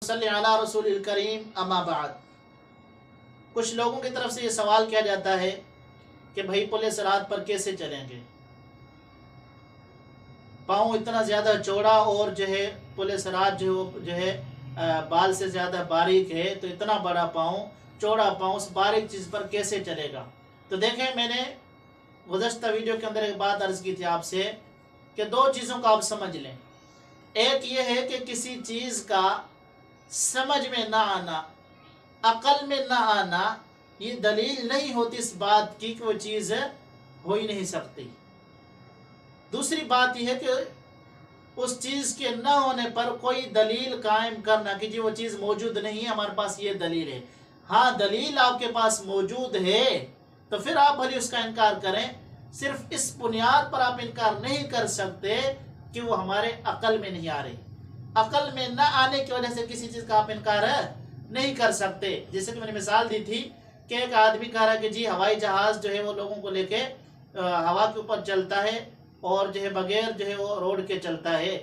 सल्ली अला रसूलिल करीम अम्मा बाद। कुछ लोगों की तरफ से ये सवाल किया जाता है कि भाई पुलिस रात पर कैसे चलेंगे, पाँव इतना ज़्यादा चौड़ा और जो है पुलिस रात जो है बाल से ज़्यादा बारीक है, तो इतना बड़ा पाँव, चौड़ा पाँव उस बारीक चीज़ पर कैसे चलेगा। तो देखें, मैंने गुज़श्ता वीडियो के अंदर एक बात अर्ज़ की थी आपसे कि दो चीज़ों को आप समझ लें। एक ये है कि किसी चीज़ का समझ में ना आना, अकल में ना आना, ये दलील नहीं होती इस बात की कि वो चीज़ हो ही नहीं सकती। दूसरी बात यह है कि उस चीज़ के न होने पर कोई दलील कायम करना कि जी वो चीज़ मौजूद नहीं है, हमारे पास ये दलील है। हाँ, दलील आपके पास मौजूद है तो फिर आप भले उसका इनकार करें। सिर्फ इस बुनियाद पर आप इनकार नहीं कर सकते कि वो हमारे अकल में नहीं आ रही। अकल में न आने की वजह से किसी चीज़ का आप इनकार नहीं कर सकते। जैसे कि मैंने मिसाल दी थी कि एक आदमी कह रहा है कि जी हवाई जहाज़ जो है वो लोगों को लेके हवा के ऊपर चलता है और जो है बगैर जो है वो रोड के चलता है।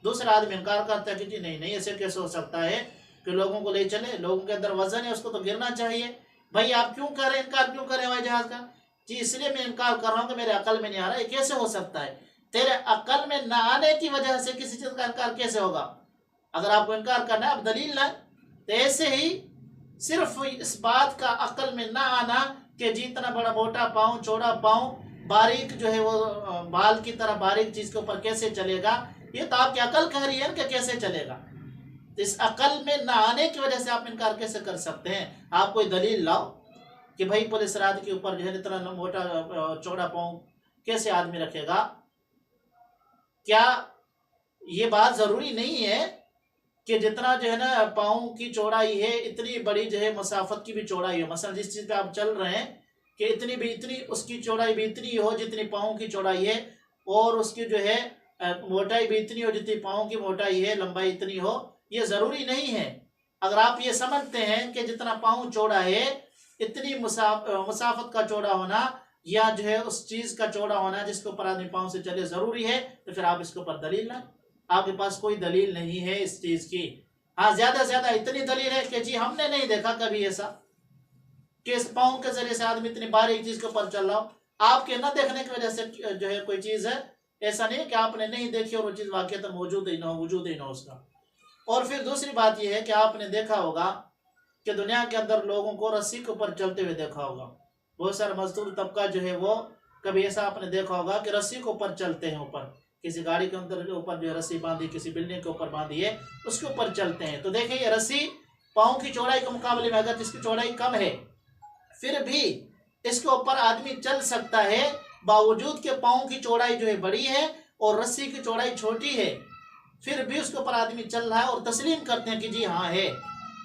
दूसरा आदमी इनकार करता है कि जी नहीं नहीं, ऐसे कैसे हो सकता है कि लोगों को ले चले, लोगों के अंदर वजन है, उसको तो गिरना चाहिए। भाई आप क्यों कर रहे हैं, इनकार क्यों कर रहे हैं हवाई जहाज़ का? जी इसलिए मैं इनकार कर रहा हूँ कि मेरे अकल में नहीं आ रहा, ये कैसे हो सकता है? तेरे अकल में न आने की वजह से किसी चीज़ का इनकार कैसे होगा? अगर आपको इनकार करना है आप दलील लाएं। तो ऐसे ही सिर्फ इस बात का अकल में ना आना कि जी इतना बड़ा मोटा पाँव, चौड़ा पाँव, बारीक जो है वो बाल की तरह बारीक चीज़ के ऊपर कैसे चलेगा, ये तो आपकी अकल कह रही है कि कैसे चलेगा। तो इस अकल में ना आने की वजह से आप इनकार कैसे कर सकते हैं? आप कोई दलील लाओ कि भाई पुलिस रात के ऊपर जो है इतना मोटा चौड़ा पाँव कैसे आदमी रखेगा। क्या ये बात ज़रूरी नहीं है कि जितना जो है ना पाँव की चौड़ाई है इतनी बड़ी जो है मसाफत की भी चौड़ाई हो? मसलन जिस चीज़ पे आप चल रहे हैं कि इतनी उसकी चौड़ाई भी इतनी हो जितनी पाँव की चौड़ाई है, और उसकी जो है मोटाई भी इतनी हो जितनी पाँव की मोटाई है, लंबाई इतनी हो। ये ज़रूरी नहीं है। अगर आप ये समझते हैं कि जितना पाँव चौड़ा है इतनी मुसाफत का चौड़ा होना या जो है उस चीज़ का चौड़ा होना जिसके ऊपर आदमी पाँव से चले ज़रूरी है, तो फिर आप इसके ऊपर दलील लाएं। आपके पास कोई दलील नहीं है इस चीज़ की। हाँ, ज़्यादा से ज़्यादा इतनी दलील है कि जी हमने नहीं देखा कभी ऐसा कि इस पाँव के जरिए से आदमी इतनी बारीक चीज़ के ऊपर चल रहा हो। आपके न देखने की वजह से जो है कोई चीज़ है, ऐसा नहीं है कि आपने नहीं देखी और वो चीज़ वाकई मौजूद ही ना हो, वजूद ही ना हो उसका। और फिर दूसरी बात यह है कि आपने देखा होगा कि दुनिया के अंदर लोगों को रस्सी के ऊपर चलते हुए देखा होगा। बहुत सारा मजदूर तबका जो है वो कभी ऐसा आपने देखा होगा कि रस्सी के ऊपर चलते हैं, ऊपर किसी गाड़ी के अंदर ऊपर जो रस्सी बांधी, किसी बिल्डिंग के ऊपर बांधी है, उसके ऊपर चलते हैं। तो देखिए ये रस्सी पाँव की चौड़ाई के मुकाबले में अगर इसकी चौड़ाई कम है फिर भी इसके ऊपर आदमी चल सकता है, बावजूद के पाँव की चौड़ाई जो है बड़ी है और रस्सी की चौड़ाई छोटी है, फिर भी उसके ऊपर आदमी चल रहा है और तस्लीम करते हैं कि जी हाँ है।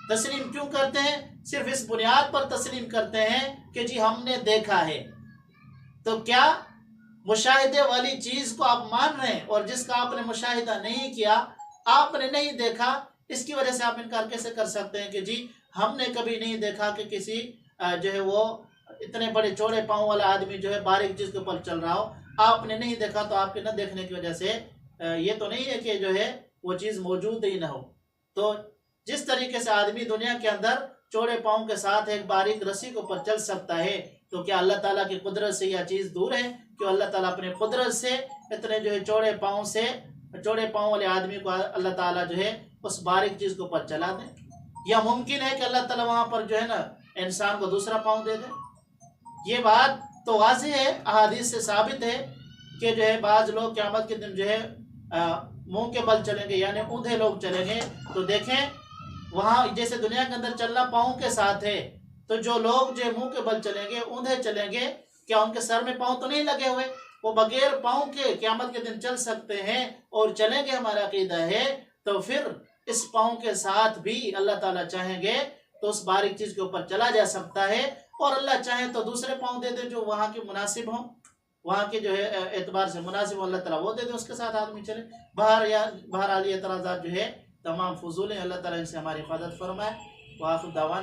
तस्लीम क्यों करते हैं? सिर्फ इस बुनियाद पर तस्लीम करते हैं कि जी हमने देखा है। तो क्या मुशाहिदे वाली चीज़ को आप मान रहे हैं और जिसका आपने मुशाहिदा नहीं किया, आपने नहीं देखा, इसकी वजह से आप इनकार कैसे कर सकते हैं कि जी हमने कभी नहीं देखा कि किसी जो है वो इतने बड़े चौड़े पाँव वाला आदमी जो है बारीक चीज़ के ऊपर चल रहा हो? आपने नहीं देखा तो आपके न देखने की वजह से ये तो नहीं है कि जो है वो चीज़ मौजूद ही ना हो। तो जिस तरीके से आदमी दुनिया के अंदर चौड़े पाँव के साथ एक बारीक रस्सी के ऊपर चल सकता है, तो क्या अल्लाह ताला की कुदरत से यह चीज़ दूर है? क्यों अल्लाह ताला अपने कुदरत से इतने जो है चौड़े पाँव वाले आदमी को अल्लाह ताला जो है उस बारीक चीज़ के ऊपर चला दे? या मुमकिन है कि अल्लाह ताला वहाँ पर जो है ना इंसान को दूसरा पाँव दे दे? ये बात तो वाज़ेह है, अहादीस से साबित है कि जो है बाज़ लोग क़यामत के दिन जो है मुंह के बल चलेंगे, यानी ऊँधे लोग चलेंगे। तो देखें वहाँ जैसे दुनिया के अंदर चलना पाँव के साथ है, तो जो लोग जो मुंह के बल चलेंगे, ऊँधे चलेंगे, क्या उनके सर में पाँव तो नहीं लगे हुए? वो बगैर पाँव के क़यामत के दिन चल सकते हैं और चलेंगे, हमारा अकीदा है। तो फिर इस पाँव के साथ भी अल्लाह ताला चाहेंगे तो उस बारीक चीज़ के ऊपर चला जा सकता है, और अल्लाह चाहे तो दूसरे पाँव दे दे जो वहाँ के मुनासिब हों, वहाँ के जो है एतबार से मुनासिब अल्लाह ताला वो दे दे, उसके साथ आदमी चले। बहरहाल ये एतराज़ात जो है तमाम फजूल हैं। अल्लाह ताला इनसे हमारी हिफाजत फरमाए। वाखिर दावाना।